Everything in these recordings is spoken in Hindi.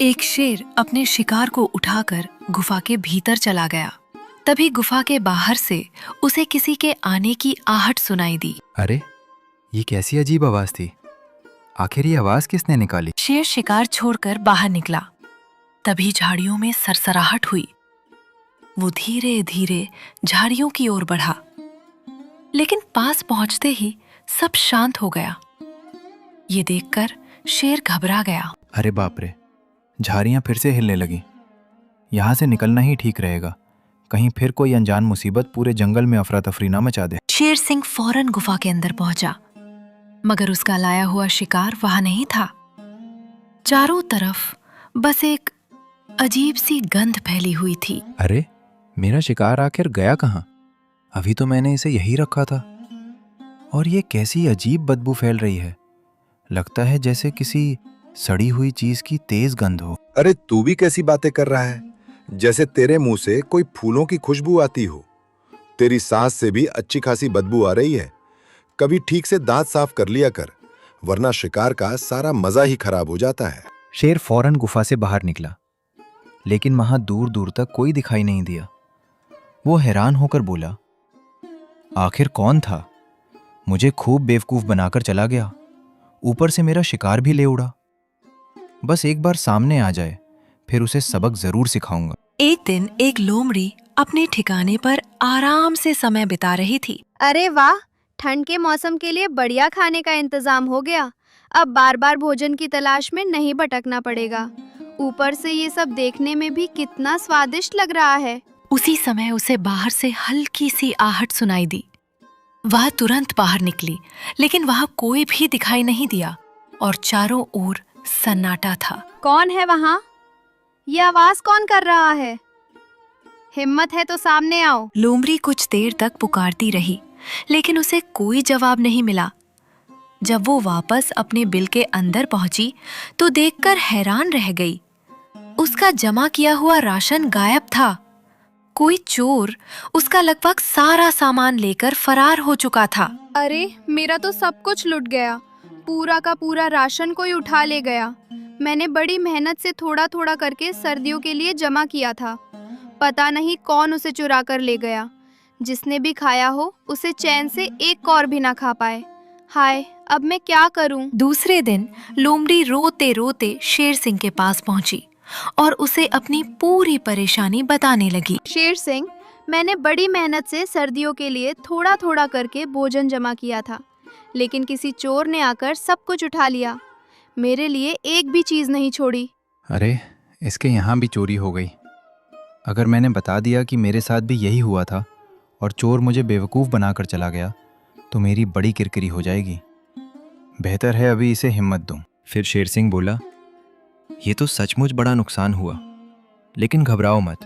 एक शेर अपने शिकार को उठाकर गुफा के भीतर चला गया। तभी गुफा के बाहर से उसे किसी के आने की आहट सुनाई दी। अरे, ये कैसी अजीब आवाज थी? आखिर ये आवाज किसने निकाली? शेर शिकार छोड़कर बाहर निकला। तभी झाड़ियों में सरसराहट हुई। वो धीरे धीरे झाड़ियों की ओर बढ़ा, लेकिन पास पहुंचते ही सब शांत हो गया। ये देखकर शेर घबरा गया। अरे बाप रे, झाड़ियां फिर से हिलने लगी। यहाँ से निकलना ही ठीक रहेगा, कहीं फिर कोई अनजान मुसीबत पूरे जंगल में अफरा तफरी ना मचा दे। शेर सिंह फौरन गुफा के अंदर पहुंचा, मगर उसका लाया हुआ शिकार वहां नहीं था। चारों तरफ बस एक अजीब सी गंध फैली हुई थी। अरे, मेरा शिकार आखिर गया कहाँ? अभी तो मैंने इसे यही रखा था। और ये कैसी अजीब बदबू फैल रही है। लगता है जैसे किसी सड़ी हुई चीज की तेज गंध हो। अरे तू भी कैसी बातें कर रहा है? जैसे तेरे मुंह से कोई फूलों की खुशबू आती हो। तेरी सांस से भी अच्छी खासी बदबू आ रही है। कभी ठीक से दांत साफ कर लिया कर, वरना शिकार का सारा मजा ही खराब हो जाता है। शेर फौरन गुफा से बाहर निकला, लेकिन वहां दूर दूर तक कोई दिखाई नहीं दिया। वो हैरान होकर बोला, आखिर कौन था? मुझे खूब बेवकूफ बनाकर चला गया, ऊपर से मेरा शिकार भी ले उड़ा। बस एक बार सामने आ जाए, फिर उसे सबक जरूर सिखाऊंगा। एक दिन एक लोमड़ी अपने ठिकाने पर आराम से समय बिता रही थी। अरे वाह, ठंड के मौसम के लिए बढ़िया खाने का इंतजाम हो गया। अब बार बार भोजन की तलाश में नहीं भटकना पड़ेगा। ऊपर से ये सब देखने में भी कितना स्वादिष्ट लग रहा है। उसी समय उसे बाहर से हल्की सी आहट सुनाई दी। वह तुरंत बाहर निकली, लेकिन वहां कोई भी दिखाई नहीं दिया और चारों ओर सन्नाटा था। कौन है वहाँ? ये आवाज कौन कर रहा है? हिम्मत है तो सामने आओ। लोमड़ी कुछ देर तक पुकारती रही, लेकिन उसे कोई जवाब नहीं मिला। जब वो वापस अपने बिल के अंदर पहुंची तो देखकर हैरान रह गई। उसका जमा किया हुआ राशन गायब था। कोई चोर उसका लगभग सारा सामान लेकर फरार हो चुका था। अरे, मेरा तो सब कुछ लुट गया। पूरा का पूरा राशन कोई उठा ले गया। मैंने बड़ी मेहनत से थोड़ा थोड़ा करके सर्दियों के लिए जमा किया था। पता नहीं कौन उसे चुरा कर ले गया। जिसने भी खाया हो उसे चैन से एक कौर भी ना खा पाए। हाय, अब मैं क्या करूं? दूसरे दिन लोमड़ी रोते रोते शेर सिंह के पास पहुंची और उसे अपनी पूरी परेशानी बताने लगी। शेर सिंह, मैंने बड़ी मेहनत से सर्दियों के लिए थोड़ा थोड़ा करके भोजन जमा किया था, लेकिन किसी चोर ने आकर सब कुछ उठा लिया। मेरे लिए एक भी चीज नहीं छोड़ी। अरे, इसके यहाँ भी चोरी हो गई। अगर मैंने बता दिया कि मेरे साथ भी यही हुआ था और चोर मुझे बेवकूफ़ बनाकर चला गया, तो मेरी बड़ी किरकिरी हो जाएगी। बेहतर है अभी इसे हिम्मत दूं। फिर शेर सिंह बोला, ये तो सचमुच बड़ा नुकसान हुआ, लेकिन घबराओ मत।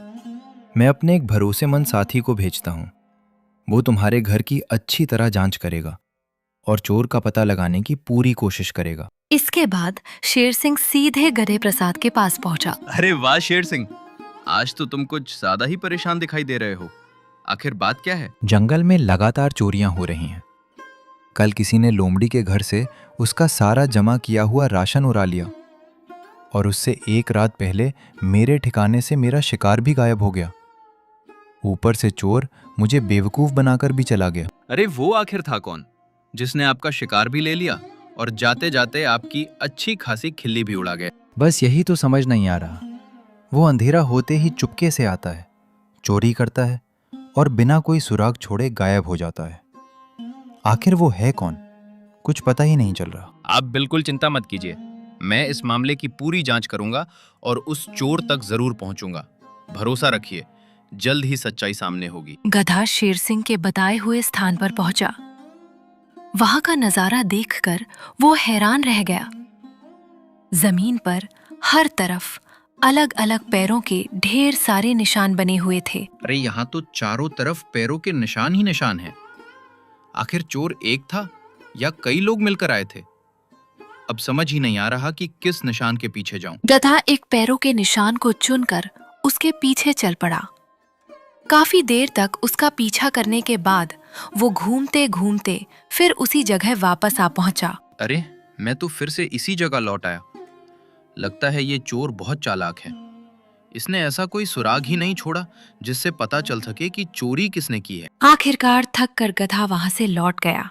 मैं अपने एक भरोसेमंद साथी को भेजता हूँ। वो तुम्हारे घर की अच्छी तरह जांच करेगा और चोर का पता लगाने की पूरी कोशिश करेगा। इसके बाद शेर सिंह सीधे गधे प्रसाद के पास पहुंचा। अरे वाह शेर सिंह, आज तो तुम कुछ ज्यादा ही परेशान दिखाई दे रहे हो। आखिर बात क्या है? जंगल में लगातार चोरियां हो रही हैं। कल किसी ने लोमड़ी के घर से उसका सारा जमा किया हुआ राशन उड़ा लिया और उससे एक रात पहले मेरे ठिकाने से मेरा शिकार भी गायब हो गया। ऊपर से चोर मुझे बेवकूफ बनाकर भी चला गया। अरे वो आखिर था कौन जिसने आपका शिकार भी ले लिया और जाते जाते आपकी अच्छी खासी खिल्ली भी उड़ा गया? बस यही तो समझ नहीं आ रहा। वो अंधेरा होते ही चुपके से आता है, चोरी करता है और बिना कोई सुराग छोड़े गायब हो जाता है। आखिर वो है कौन? कुछ पता ही नहीं चल रहा। आप बिल्कुल चिंता मत कीजिए, मैं इस मामले की पूरी जांच करूंगा और उस चोर तक जरूर पहुंचूंगा। भरोसा रखिए, जल्द ही सच्चाई सामने होगी। गधा शेर सिंह के बताए हुए स्थान पर पहुंचा। वहां का नजारा देखकर वो हैरान रह गया। जमीन पर हर तरफ अलग अलग पैरों के ढेर सारे निशान बने हुए थे। अरे यहाँ तो चारों तरफ पैरों के निशान ही निशान हैं। आखिर चोर एक था या कई लोग मिलकर आए थे? अब समझ ही नहीं आ रहा कि किस निशान के पीछे जाऊं। गधा एक पैरों के निशान को चुनकर उसके पीछे चल पड़ा। काफी देर तक उसका पीछा करने के बाद वो घूमते घूमते फिर उसी जगह वापस आ पहुंचा। अरे, मैं तो फिर से इसी जगह लौट आया। लगता है ये चोर बहुत चालाक है। इसने ऐसा कोई सुराग ही नहीं छोड़ा जिससे पता चल सके कि चोरी किसने की है। आखिरकार थक कर गधा वहां से लौट गया।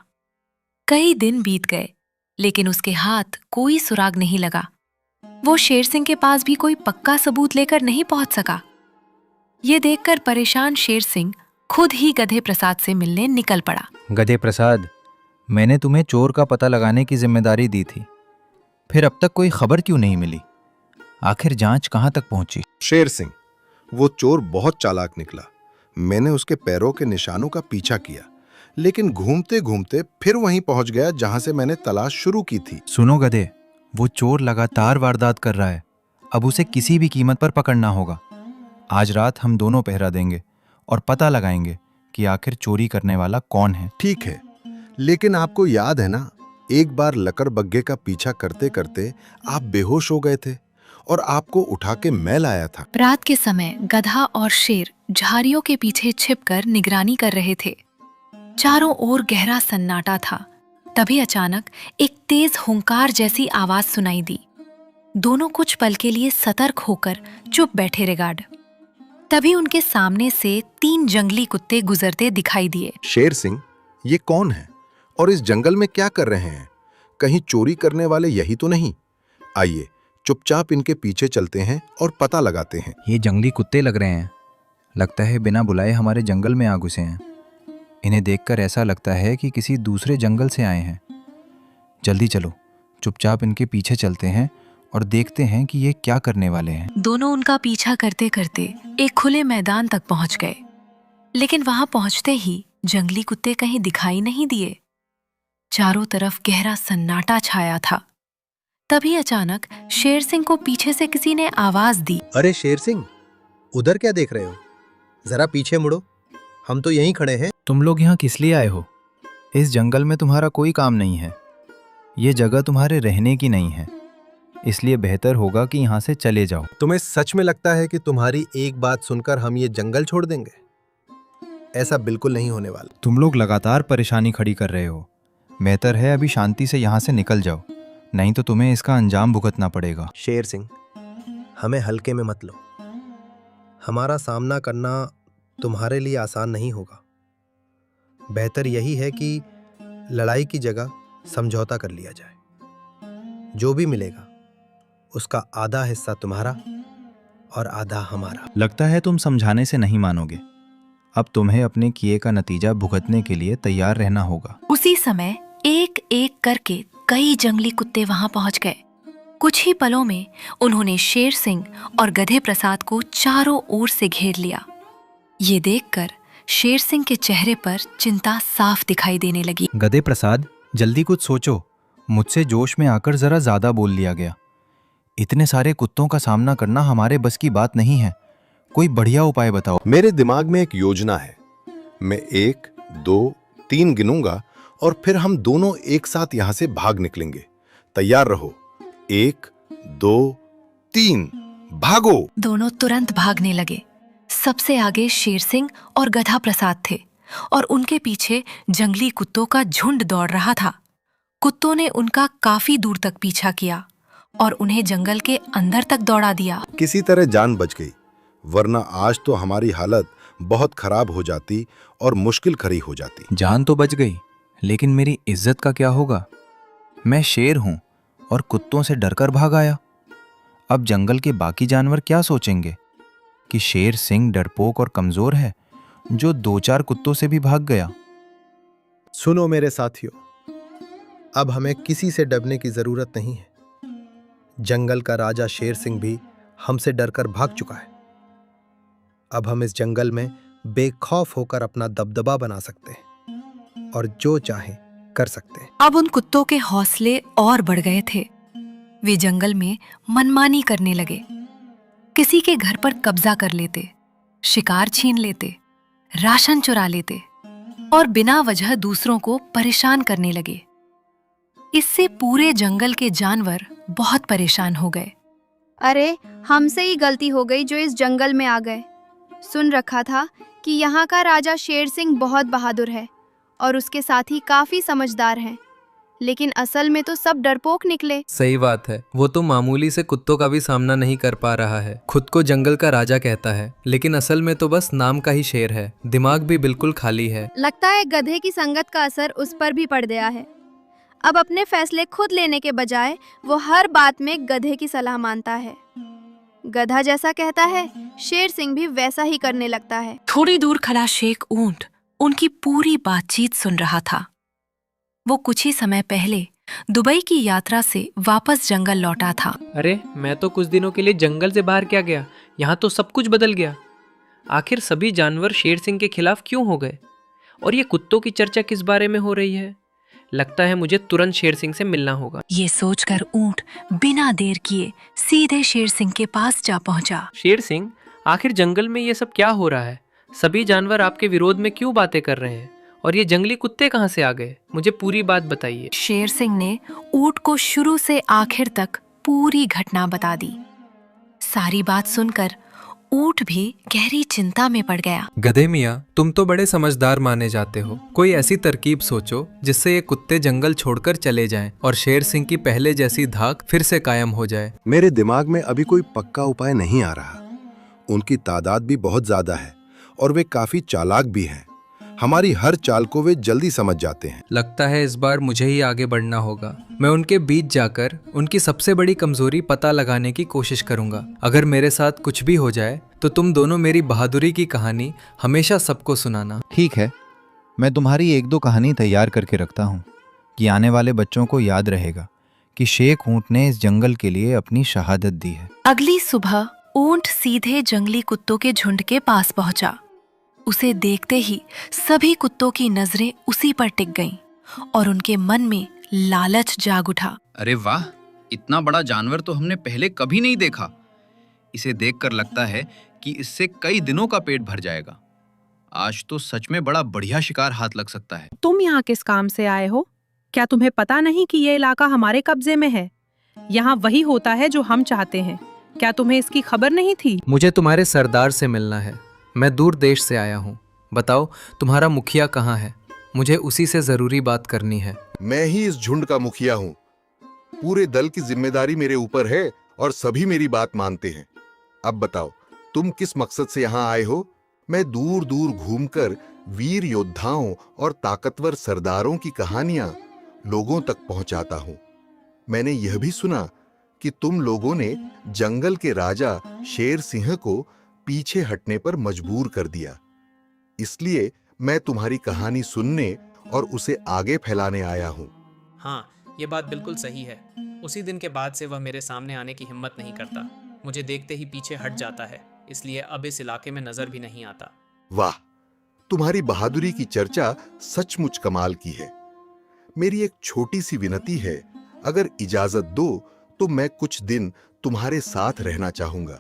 कई दिन बीत गए, लेकिन उसके हाथ कोई सुराग नहीं लगा। वो शेर सिंह के पास भी कोई पक्का सबूत लेकर नहीं पहुंच सका। ये देखकर परेशान शेर सिंह खुद ही गधे प्रसाद से मिलने निकल पड़ा। गधे प्रसाद, मैंने तुम्हें चोर का पता लगाने की जिम्मेदारी दी थी, फिर अब तक कोई खबर क्यों नहीं मिली? आखिर जांच कहाँ तक पहुंची? शेर सिंह, वो चोर बहुत चालाक निकला। मैंने उसके पैरों के निशानों का पीछा किया, लेकिन घूमते घूमते फिर वहीं पहुंच गया जहां से मैंने तलाश शुरू की थी। सुनो गधे, वो चोर लगातार वारदात कर रहा है। अब उसे किसी भी कीमत पर पकड़ना होगा। आज रात हम दोनों पहरा देंगे और पता लगाएंगे कि आखिर चोरी करने वाला कौन है। ठीक है, लेकिन आपको याद है ना, एक बार लकड़बग्घे का पीछा करते करते आप बेहोश हो गए थे और आपको उठा के मैं लाया था। रात के समय गधा और शेर झाड़ियों के पीछे छिपकर निगरानी कर रहे थे। चारों ओर गहरा सन्नाटा था। तभी अचानक एक तेज हुंकार जैसी आवाज सुनाई दी। दोनों कुछ पल के लिए सतर्क होकर चुप बैठे रहे गार्ड। तभी उनके सामने से 3 जंगली कुत्ते गुजरते दिखाई दिए। शेर सिंह, ये कौन है और इस जंगल में क्या कर रहे हैं? कहीं चोरी करने वाले यही तो नहीं? आइए चुपचाप इनके पीछे चलते हैं और पता लगाते हैं। ये जंगली कुत्ते लग रहे हैं। लगता है बिना बुलाए हमारे जंगल में आ घुसे हैं। इन्हें देखकर ऐसा लगता है कि किसी दूसरे जंगल से आए हैं। जल्दी चलो, चुपचाप इनके पीछे चलते हैं और देखते हैं कि ये क्या करने वाले हैं। दोनों उनका पीछा करते करते एक खुले मैदान तक पहुंच गए, लेकिन वहां पहुंचते ही जंगली कुत्ते कहीं दिखाई नहीं दिए। चारों तरफ गहरा सन्नाटा छाया था। तभी अचानक शेर सिंह को पीछे से किसी ने आवाज दी। अरे शेर सिंह, उधर क्या देख रहे हो? जरा पीछे मुड़ो, हम तो यहीं खड़े हैं। तुम लोग यहाँ किस लिए आए हो? इस जंगल में तुम्हारा कोई काम नहीं है। ये जगह तुम्हारे रहने की नहीं है, इसलिए बेहतर होगा कि यहाँ से चले जाओ। तुम्हें सच में लगता है कि तुम्हारी एक बात सुनकर हम ये जंगल छोड़ देंगे? ऐसा बिल्कुल नहीं होने वाला। तुम लोग लगातार परेशानी खड़ी कर रहे हो। बेहतर है अभी शांति से यहाँ से निकल जाओ, नहीं तो तुम्हें इसका अंजाम भुगतना पड़ेगा। शेर सिंह, हमें हल्के में मत लो। हमारा सामना करना तुम्हारे लिए आसान नहीं होगा। बेहतर यही है कि लड़ाई की जगह समझौता कर लिया जाए। जो भी मिलेगा उसका आधा हिस्सा तुम्हारा और आधा हमारा। लगता है तुम समझाने से नहीं मानोगे। अब तुम्हें अपने किए का नतीजा भुगतने के लिए तैयार रहना होगा। उसी समय एक एक करके कई जंगली कुत्ते वहां पहुंच गए। कुछ ही पलों में उन्होंने शेर सिंह और गधे प्रसाद को चारों ओर से घेर लिया। ये देखकर शेर सिंह के चेहरे पर चिंता साफ दिखाई देने लगी। गधे प्रसाद, जल्दी कुछ सोचो। मुझसे जोश में आकर जरा ज्यादा बोल लिया गया। इतने सारे कुत्तों का सामना करना हमारे बस की बात नहीं है। कोई बढ़िया उपाय बताओ। मेरे दिमाग में एक योजना है। मैं 1, 2, 3 गिनूंगा और फिर हम दोनों एक साथ यहां से भाग निकलेंगे। तैयार रहो। 1, 2, 3, भागो। दोनों तुरंत भागने लगे। सबसे आगे शेर सिंह और गधा प्रसाद थे और उनके पीछे जंगली कुत्तों का झुंड दौड़ रहा था। कुत्तों ने उनका काफी दूर तक पीछा किया और उन्हें जंगल के अंदर तक दौड़ा दिया। किसी तरह जान बच गई, वरना आज तो हमारी हालत बहुत खराब हो जाती और मुश्किल खड़ी हो जाती। जान तो बच गई, लेकिन मेरी इज्जत का क्या होगा? मैं शेर हूं और कुत्तों से डरकर भाग आया। अब जंगल के बाकी जानवर क्या सोचेंगे कि शेर सिंह डरपोक और कमजोर है, जो 2-4 कुत्तों से भी भाग गया। सुनो मेरे साथियों, अब हमें किसी से डरने की जरूरत नहीं है। जंगल का राजा शेर सिंह भी हमसे डरकर भाग चुका है। अब हम इस जंगल में बेखौफ होकर अपना दबदबा बना सकते हैं और जो चाहे कर सकते हैं। अब उन कुत्तों के हौसले और बढ़ गए थे। वे जंगल में मनमानी करने लगे। किसी के घर पर कब्जा कर लेते, शिकार छीन लेते, राशन चुरा लेते और बिना वजह दूसरों को परेशान करने लगे। इससे पूरे जंगल के जानवर बहुत परेशान हो गए। अरे, हमसे ही गलती हो गई जो इस जंगल में आ गए। सुन रखा था कि यहाँ का राजा शेर सिंह बहुत बहादुर है और उसके साथी काफी समझदार हैं, लेकिन असल में तो सब डरपोक निकले। सही बात है, वो तो मामूली से कुत्तों का भी सामना नहीं कर पा रहा है। खुद को जंगल का राजा कहता है, लेकिन असल में तो बस नाम का ही शेर है। दिमाग भी बिल्कुल खाली है। लगता है गधे की संगत का असर उस पर भी पड़ गया है। अब अपने फैसले खुद लेने के बजाय वो हर बात में गधे की सलाह मानता है। गधा जैसा कहता है, शेर सिंह भी वैसा ही करने लगता है। थोड़ी दूर खड़ा शेख ऊंट उनकी पूरी बातचीत सुन रहा था। वो कुछ ही समय पहले दुबई की यात्रा से वापस जंगल लौटा था। अरे मैं तो कुछ दिनों के लिए जंगल से बाहर क्या गया, यहाँ तो सब कुछ बदल गया। आखिर सभी जानवर शेर सिंह के खिलाफ क्यों हो गए, और ये कुत्तों की चर्चा किस बारे में हो रही है? लगता है मुझे तुरंत शेर सिंह से मिलना होगा। ये सोचकर ऊंट बिना देर किए सीधे शेर सिंह के पास जा पहुंचा। शेर सिंह, आखिर जंगल में ये सब क्या हो रहा है? सभी जानवर आपके विरोध में क्यों बातें कर रहे हैं, और ये जंगली कुत्ते कहाँ से आ गए? मुझे पूरी बात बताइए। शेर सिंह ने ऊंट को शुरू से आखिर तक पूरी घटना बता दी। सारी बात सुनकर ऊंट भी गहरी चिंता में पड़ गया। गधे मियाँ, तुम तो बड़े समझदार माने जाते हो। कोई ऐसी तरकीब सोचो जिससे ये कुत्ते जंगल छोड़कर चले जाएं और शेर सिंह की पहले जैसी धाक फिर से कायम हो जाए। मेरे दिमाग में अभी कोई पक्का उपाय नहीं आ रहा। उनकी तादाद भी बहुत ज्यादा है और वे काफी चालाक भी हैं। हमारी हर चाल को वे जल्दी समझ जाते हैं। लगता है इस बार मुझे ही आगे बढ़ना होगा। मैं उनके बीच जाकर उनकी सबसे बड़ी कमजोरी पता लगाने की कोशिश करूंगा। अगर मेरे साथ कुछ भी हो जाए तो तुम दोनों मेरी बहादुरी की कहानी हमेशा सबको सुनाना। ठीक है, मैं तुम्हारी एक दो कहानी तैयार करके रखता हूँ कि आने वाले बच्चों को याद रहेगा कि शेख ऊंट ने इस जंगल के लिए अपनी शहादत दी है। अगली सुबह ऊंट सीधे जंगली कुत्तों के झुंड के पास पहुंचा। उसे देखते ही सभी कुत्तों की नजरें उसी पर टिक गईं और उनके मन में लालच जाग उठा। अरे वाह, इतना बड़ा जानवर तो हमने पहले कभी नहीं देखा। इसे देखकर लगता है कि इससे कई दिनों का पेट भर जाएगा। आज तो सच में बड़ा बढ़िया शिकार हाथ लग सकता है। तुम यहाँ किस काम से आए हो? क्या तुम्हें पता नहीं कि ये इलाका हमारे कब्जे में है? यहाँ वही होता है जो हम चाहते हैं। क्या तुम्हें इसकी खबर नहीं थी? मुझे तुम्हारे सरदार से मिलना है। मैं दूर देश से आया हूँ। बताओ, तुम्हारा मुखिया कहाँ है? मुझे उसी से जरूरी बात करनी है। मैं ही इस झुंड का मुखिया हूँ। पूरे दल की जिम्मेदारी मेरे ऊपर है और सभी मेरी बात मानते हैं। अब बताओ, तुम किस मकसद से यहाँ आए हो? मैं दूर दूर घूमकर वीर योद्धाओं और ताकतवर सरदारों की कहानियां लोगों तक पहुंचाता हूं। मैंने यह भी सुना कि तुम लोगों ने जंगल के राजा शेर सिंह को पीछे हटने पर मजबूर कर दिया। इसलिए मैं तुम्हारी कहानी सुनने और उसे आगे फैलाने आया हूं। हाँ, ये बात बिल्कुल सही है। उसी दिन के बाद से वह मेरे सामने आने की हिम्मत नहीं करता। मुझे देखते ही पीछे हट जाता है, इसलिए अब इस इलाके में नजर भी नहीं आता। वाह, तुम्हारी बहादुरी की चर्चा सचमुच कमाल की है। मेरी एक छोटी सी विनती है, अगर इजाजत दो तो मैं कुछ दिन तुम्हारे साथ रहना चाहूंगा।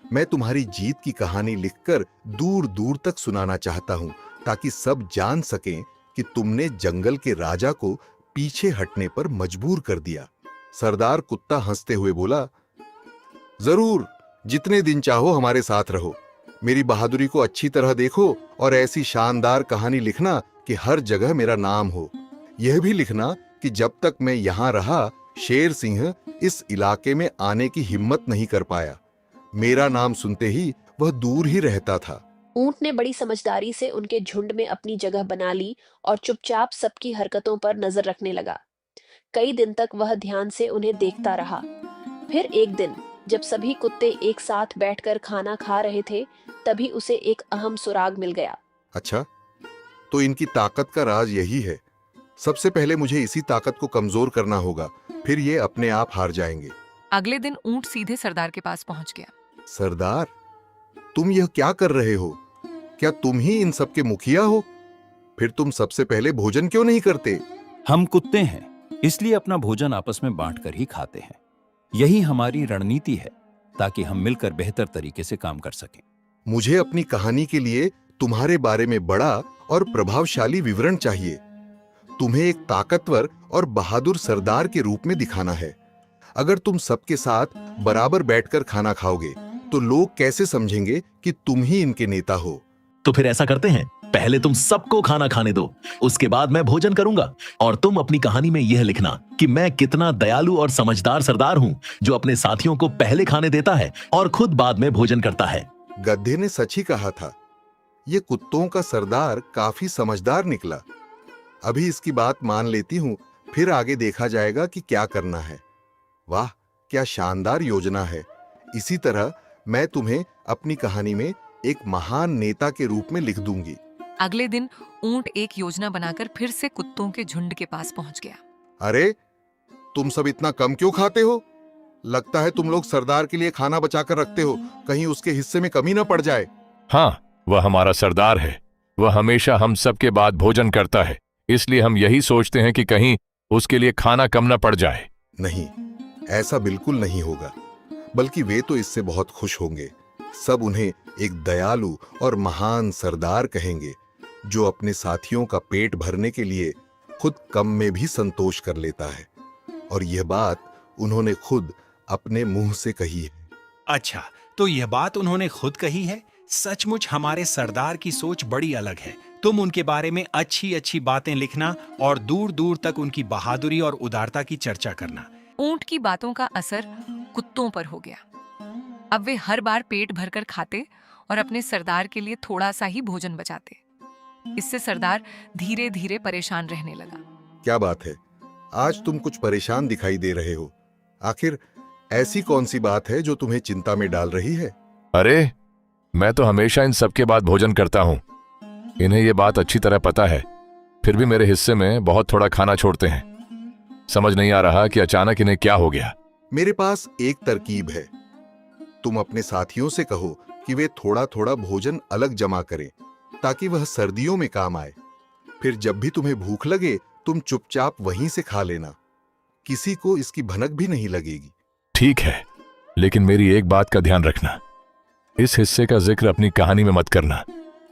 मैं तुम्हारी जीत की कहानी लिखकर दूर दूर तक सुनाना चाहता हूं, ताकि सब जान सकें कि तुमने जंगल के राजा को पीछे हटने पर मजबूर कर दिया। सरदार कुत्ता हंसते हुए बोला, जरूर, जितने दिन चाहो हमारे साथ रहो। मेरी बहादुरी को अच्छी तरह देखो और ऐसी शानदार कहानी लिखना कि हर जगह मेरा नाम हो। यह भी लिखना कि जब तक मैं यहां रहा, शेर सिंह इस इलाके में आने की हिम्मत नहीं कर पाया। मेरा नाम सुनते ही वह दूर ही रहता था। ऊंट ने बड़ी समझदारी से उनके झुंड में अपनी जगह बना ली और चुपचाप सबकी हरकतों पर नजर रखने लगा। कई दिन तक वह ध्यान से उन्हें देखता रहा। फिर एक दिन जब सभी कुत्ते एक साथ बैठकर खाना खा रहे थे, तभी उसे एक अहम सुराग मिल गया। अच्छा, तो इनकी ताकत का राज यही है। सबसे पहले मुझे इसी ताकत को कमजोर करना होगा, फिर ये अपने आप हार जाएंगे। अगले दिन ऊंट सीधे सरदार के पास पहुंच गया। सरदार, तुम यह क्या कर रहे हो? क्या तुम ही इन सब के मुखिया हो? फिर तुम सबसे पहले भोजन क्यों नहीं करते? हम कुत्ते हैं, इसलिए अपना भोजन आपस में बांटकर ही खाते हैं। यही हमारी रणनीति है, ताकि हम मिलकर बेहतर तरीके से काम कर सकें। मुझे अपनी कहानी के लिए तुम्हारे बारे में बड़ा और प्रभावशाली विवरण चाहिए। तुम्हें एक ताकतवर और बहादुर सरदार के रूप में दिखाना है। अगर तुम सबके साथ बराबर बैठकर खाना खाओगे, तो लोग कैसे समझेंगे कि तुम ही इनके नेता हो? तो फिर ऐसा करते हैं, पहले तुम सबको खाना खाने दो, उसके बाद मैं भोजन करूंगा। और तुम अपनी कहानी में यह लिखना कि मैं कितना दयालु और समझदार सरदार हूं, जो अपने साथियों को पहले खाने देता है और खुद बाद में भोजन करता है। गधे ने सच ही कहा था। ये कुत्तों का सरदार काफी समझदार निकला। अभी इसकी बात मान लेती हूं, फिर आगे देखा जाएगा कि क्या करना है। वाह, क्या शानदार योजना है। इसी तरह मैं तुम्हें अपनी कहानी में एक महान नेता के रूप में लिख दूंगी। अगले दिन ऊंट एक योजना बनाकर फिर से कुत्तों के झुंड के पास पहुंच गया। अरे, तुम सब इतना कम क्यों खाते हो? लगता है तुम लोग सरदार के लिए खाना बचाकर रखते हो, कहीं उसके हिस्से में कमी न पड़ जाए। हाँ, वह हमारा सरदार है। वह हमेशा हम सब के बाद भोजन करता है, इसलिए हम यही सोचते हैं कि कहीं उसके लिए खाना कम न पड़ जाए। नहीं, ऐसा बिल्कुल नहीं होगा, बल्कि वे तो इससे बहुत खुश होंगे। सब उन्हें एक दयालु और महान सरदार कहेंगे, जो अपने साथियों का पेट भरने के लिए खुद कम में भी संतोष कर लेता है। और यह बात उन्होंने खुद अपने मुंह से कही है। अच्छा, तो यह बात उन्होंने खुद कही है। सचमुच हमारे सरदार की सोच बड़ी अलग है। तुम उनके बारे में अच्छी अच्छी बातें लिखना और दूर दूर तक उनकी बहादुरी और उदारता की चर्चा करना। ऊंट की बातों का असर कुत्तों पर हो गया। अब वे हर बार पेट भरकर खाते और अपने सरदार के लिए थोड़ा सा ही भोजन बचाते। इससे सरदार धीरे धीरे परेशान रहने लगा। क्या बात है, आज तुम कुछ परेशान दिखाई दे रहे हो। आखिर ऐसी कौन सी बात है जो तुम्हें चिंता में डाल रही है? अरे, मैं तो हमेशा इन सब के बाद भोजन करता हूँ। इन्हें ये बात अच्छी तरह पता है, फिर भी मेरे हिस्से में बहुत थोड़ा खाना छोड़ते हैं। समझ नहीं आ रहा कि अचानक इन्हें क्या हो गया। मेरे पास एक तरकीब है। तुम अपने साथियों से कहो कि वे थोड़ा थोड़ा भोजन अलग जमा करें, ताकि वह सर्दियों में काम आए। फिर जब भी तुम्हें भूख लगे, तुम चुपचाप वहीं से खा लेना। किसी को इसकी भनक भी नहीं लगेगी। ठीक है, लेकिन मेरी एक बात का ध्यान रखना। इस हिस्से का जिक्र अपनी कहानी में मत करना,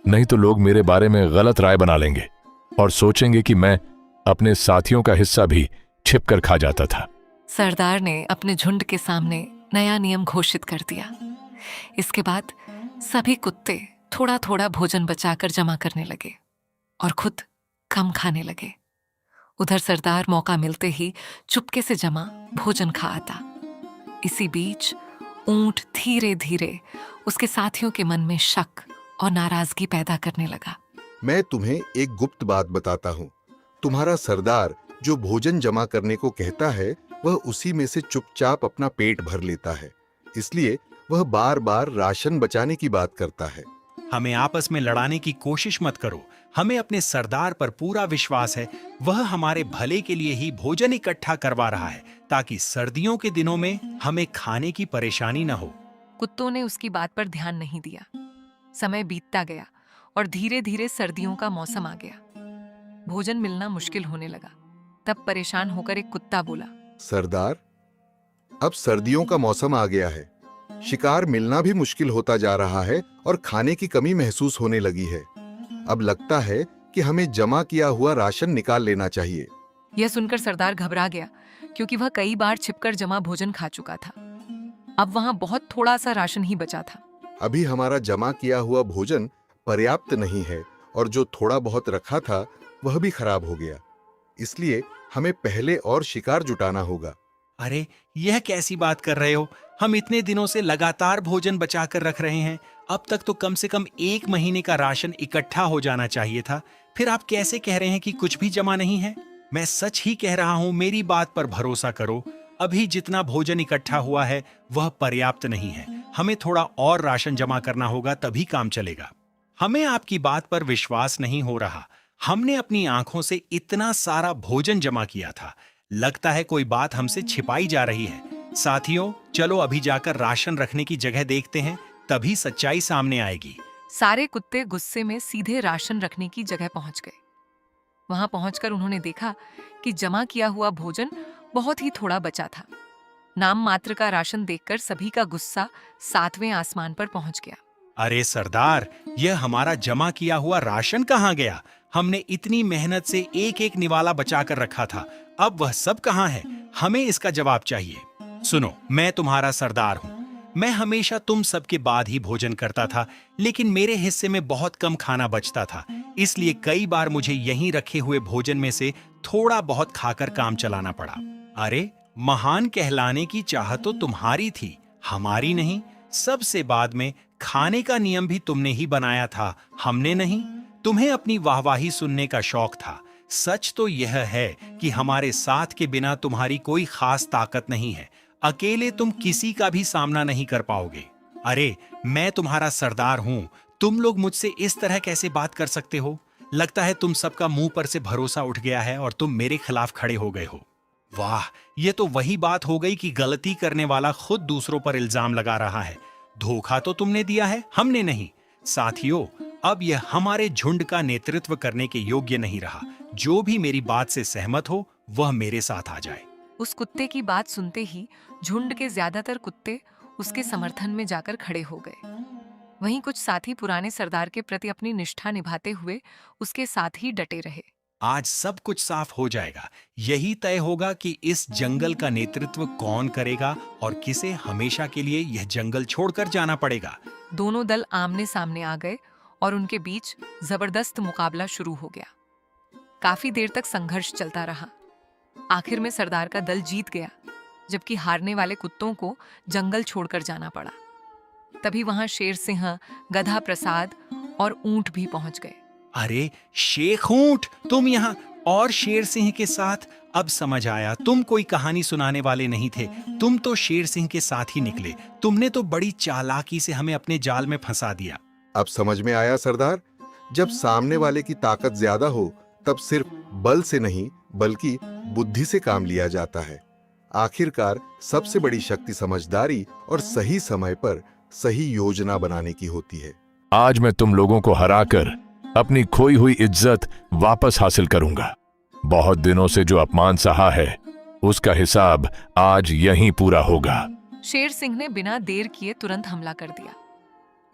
नहीं तो लोग मेरे बारे में गलत राय बना लेंगे और सोचेंगे कि मैं अपने साथियों का हिस्सा भी छिपकर खा जाता था। सरदार ने अपने झुंड के सामने नया नियम घोषित कर दिया। इसके बाद सभी कुत्ते थोड़ा थोड़ा भोजन बचाकर जमा करने लगे और खुद कम खाने लगे। उधर सरदार मौका मिलते ही चुपके से जमा भोजन खा आता। इसी बीच ऊंट धीरे धीरे उसके साथियों के मन में शक और नाराजगी पैदा करने लगा। मैं तुम्हें एक गुप्त बात बताता हूँ। तुम्हारा सरदार जो भोजन जमा करने को कहता है, वह उसी में से चुपचाप अपना पेट भर लेता है। इसलिए वह बार बार राशन बचाने की बात करता है। हमें आपस में लड़ाने की कोशिश मत करो। हमें अपने सरदार पर पूरा विश्वास है। वह हमारे भले के लिए ही भोजन इकट्ठा करवा रहा है, ताकि सर्दियों के दिनों में हमें खाने की परेशानी न हो। कुत्तों ने उसकी बात पर ध्यान नहीं दिया। समय बीतता गया और धीरे धीरे सर्दियों का मौसम आ गया। भोजन मिलना मुश्किल होने लगा। तब परेशान होकर एक कुत्ता बोला, सरदार, अब सर्दियों का मौसम आ गया है। शिकार मिलना भी मुश्किल होता जा रहा है और खाने की कमी महसूस होने लगी है। अब लगता है कि हमें जमा किया हुआ राशन निकाल लेना चाहिए। यह सुनकर सरदार घबरा गया, क्योंकि वह कई बार छिपकर जमा भोजन खा चुका था। अब वहां बहुत थोड़ा सा राशन ही बचा था। अभी हमारा जमा किया हुआ भोजन पर्याप्त नहीं है और जो थोड़ा बहुत रखा था वह भी खराब हो गया। इसलिए हमें पहले और शिकार जुटाना होगा। अरे, यह कैसी बात कर रहे हो? हम इतने दिनों से लगातार भोजन बचा कर रख रहे हैं। अब तक तो कम से कम 1 महीने का राशन इकट्ठा हो जाना चाहिए था। फिर आप कैसे कह रहे हैं कि कुछ भी जमा नहीं है? मैं सच ही कह रहा हूं, मेरी बात पर भरोसा करो। अभी जितना भोजन इकट्ठा हुआ है वह पर्याप्त नहीं है। हमें थोड़ा और राशन जमा करना होगा, तभी काम चलेगा। हमें आपकी बात पर विश्वास नहीं हो रहा। हमने अपनी आंखों से इतना सारा भोजन जमा किया था। लगता है कोई बात हमसे छिपाई जा रही है। साथियों, चलो अभी जाकर राशन रखने की जगह देखते हैं, तभी सच्चाई सामने आएगी। सारे कुत्ते गुस्से में सीधे राशन रखने की जगह पहुंच गए। वहां पहुंचकर उन्होंने देखा कि जमा किया हुआ भोजन बहुत ही थोड़ा बचा था। नाम मात्र का राशन देखकर सभी का गुस्सा 7वें आसमान पर पहुंच गया। अरे सरदार, यह हमारा जमा किया हुआ राशन कहाँ गया? हमने इतनी मेहनत से एक एक निवाला बचा कर रखा था। अब वह सब कहाँ है? हमें इसका जवाब चाहिए। सुनो, मैं तुम्हारा सरदार हूँ। मैं हमेशा तुम सबके बाद ही भोजन करता था, लेकिन मेरे हिस्से में बहुत कम खाना बचता था। इसलिए कई बार मुझे यहीं रखे हुए भोजन में से थोड़ा बहुत खाकर काम चलाना पड़ा। अरे, महान कहलाने की चाह तो तुम्हारी थी, हमारी नहीं। सबसे बाद में खाने का नियम भी तुमने ही बनाया था, हमने नहीं। तुम्हें अपनी वाहवाही सुनने का शौक था। सच तो यह है कि हमारे साथ के बिना तुम्हारी कोई खास ताकत नहीं है। अकेले तुम किसी का भी सामना नहीं कर पाओगे। अरे, मैं तुम्हारा सरदार हूं, तुम लोग मुझसे इस तरह कैसे बात कर सकते हो? लगता है तुम सबका मुंह पर से भरोसा उठ गया है और तुम मेरे खिलाफ खड़े हो गए हो। वाह, ये तो वही बात हो गई कि गलती करने वाला खुद दूसरों पर इल्जाम लगा रहा है। धोखा तो तुमने दिया है, हमने नहीं। साथियों, अब यह हमारे झुंड का नेतृत्व करने के योग्य नहीं रहा। जो भी मेरी बात से सहमत हो वह मेरे साथ आ जाए। उस कुत्ते की बात सुनते ही झुंड के ज्यादातर कुत्ते उसके समर्थन में जाकर खड़े हो गए। वहीं कुछ साथी पुराने सरदार के प्रति अपनी निष्ठा निभाते हुए उसके साथ ही डटे रहे। आज सब कुछ साफ हो जाएगा। यही तय होगा कि इस जंगल का नेतृत्व कौन करेगा और किसे हमेशा के लिए यह जंगल छोड़कर जाना पड़ेगा। दोनों दल आमने सामने आ गए और उनके बीच जबरदस्त मुकाबला शुरू हो गया। काफी देर तक संघर्ष चलता रहा। आखिर में सरदार का दल जीत गया, जबकि हारने वाले कुत्तों को जंगल छोड़कर जाना पड़ा। तभी वहां शेर सिंह, गधा प्रसाद और ऊंट भी पहुंच गए। अरे शेख ऊंट, तुम यहाँ और शेर सिंह के साथ? अब समझ आया, तुम कोई कहानी सुनाने वाले नहीं थे, तुम तो शेर सिंह के साथ ही निकले। तुमने तो बड़ी चालाकी से हमें अपने जाल में फंसा दिया। अब समझ में आया सरदार, जब सामने वाले की ताकत ज्यादा हो तब सिर्फ बल से नहीं बल्कि बुद्धि से काम लिया जाता है। आखिरकार सबसे बड़ी शक्ति समझदारी और सही समय पर सही योजना बनाने की होती है। आज मैं तुम लोगों को हराकर अपनी खोई हुई इज्जत वापस हासिल करूंगा। बहुत दिनों से जो अपमान सहा है उसका हिसाब आज यहीं पूरा होगा। शेर सिंह ने बिना देर किए तुरंत हमला कर दिया।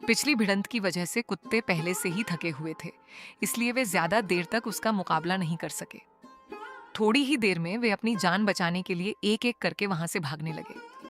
पिछली भिड़ंत की वजह से कुत्ते पहले से ही थके हुए थे, इसलिए वे ज्यादा देर तक उसका मुकाबला नहीं कर सके। थोड़ी ही देर में वे अपनी जान बचाने के लिए एक एक करके वहां से भागने लगे।